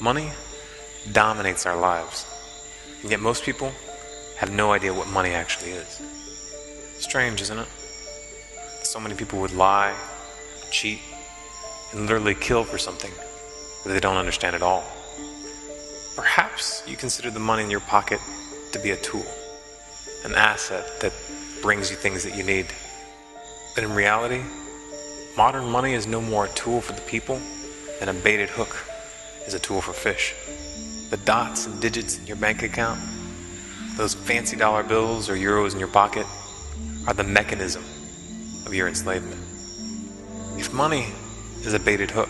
Money dominates our lives, and yet most people have no idea what money actually is. Strange, isn't it? So many people would lie, cheat, and literally kill for something that they don't understand at all. Perhaps you consider the money in your pocket to be a tool, an asset that brings you things that you need. But in reality, modern money is no more a tool for the people than a baited hook is a tool for fish. The dots and digits in your bank account, those fancy dollar bills or euros in your pocket, are the mechanism of your enslavement. If money is a baited hook,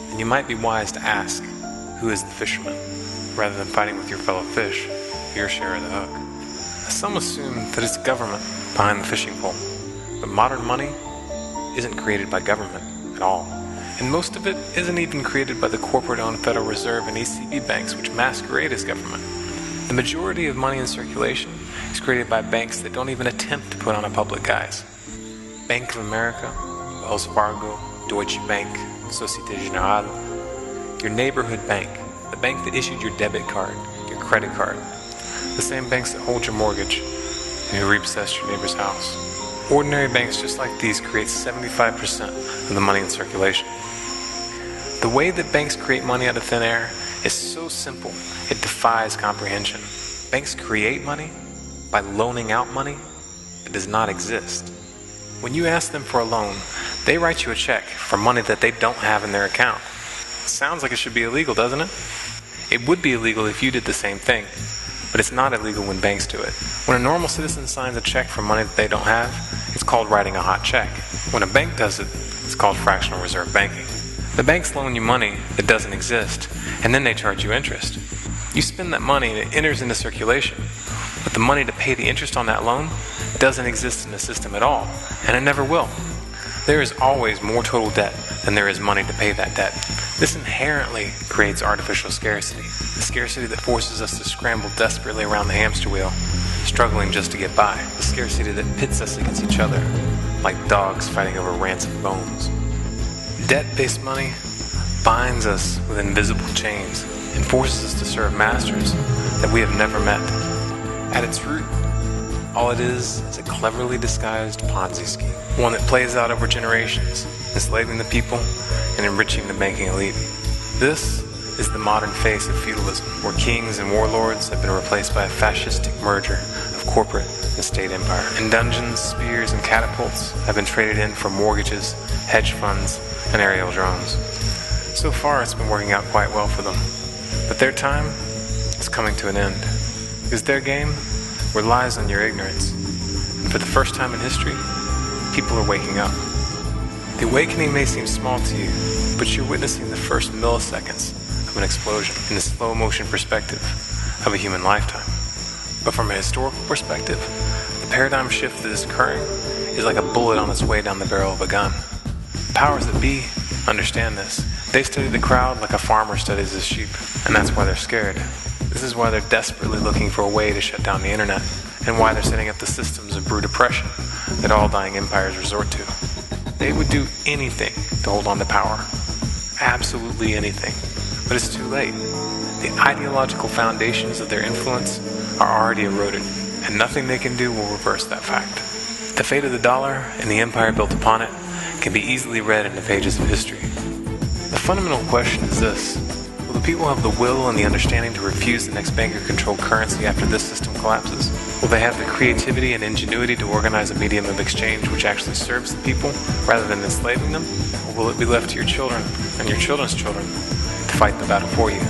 then you might be wise to ask, who is the fisherman, rather than fighting with your fellow fish for your share of the hook. Some assume that it's government behind the fishing pole, but modern money isn't created by government at all. And most of it isn't even created by the corporate-owned Federal Reserve and ECB banks, which masquerade as government. The majority of money in circulation is created by banks that don't even attempt to put on a public guise. Bank of America, Wells Fargo, Deutsche Bank, Societe Generale, your neighborhood bank, the bank that issued your debit card, your credit card, the same banks that hold your mortgage and who repossess your neighbor's house. Ordinary banks just like these create 75% of the money in circulation. The way that banks create money out of thin air is so simple, it defies comprehension. Banks create money by loaning out money that does not exist. When you ask them for a loan, they write you a check for money that they don't have in their account. Sounds like it should be illegal, doesn't it? It would be illegal if you did the same thing, but it's not illegal when banks do it. When a normal citizen signs a check for money that they don't have, it's called writing a hot check. When a bank does it, it's called fractional reserve banking. The banks loan you money that doesn't exist, and then they charge you interest. You spend that money and it enters into circulation, but the money to pay the interest on that loan doesn't exist in the system at all, and it never will. There is always more total debt than there is money to pay that debt. This inherently creates artificial scarcity, the scarcity that forces us to scramble desperately around the hamster wheel, struggling just to get by, the scarcity that pits us against each other, like dogs fighting over ransom bones. Debt-based money binds us with invisible chains and forces us to serve masters that we have never met. At its root, all it is a cleverly disguised Ponzi scheme, one that plays out over generations, enslaving the people and enriching the banking elite. This is the modern face of feudalism, where kings and warlords have been replaced by a fascistic merger of corporate and state empire. And dungeons, spears, and catapults have been traded in for mortgages, hedge funds, and aerial drones. So far, it's been working out quite well for them. But their time is coming to an end, because their game relies on your ignorance. And for the first time in history, people are waking up. The awakening may seem small to you, but you're witnessing the first milliseconds of an explosion in the slow motion perspective of a human lifetime. But from a historical perspective, the paradigm shift that is occurring is like a bullet on its way down the barrel of a gun. The powers that be understand this. They study the crowd like a farmer studies his sheep, and that's why they're scared. This is why they're desperately looking for a way to shut down the internet, and why they're setting up the systems of brute oppression that all dying empires resort to. They would do anything to hold on to power. Absolutely anything. But it's too late. The ideological foundations of their influence are already eroded, and nothing they can do will reverse that fact. The fate of the dollar and the empire built upon it can be easily read in the pages of history. The fundamental question is this: will the people have the will and the understanding to refuse the next banker-controlled currency after this system collapses? Will they have the creativity and ingenuity to organize a medium of exchange which actually serves the people rather than enslaving them? Or will it be left to your children and your children's children to fight the battle for you?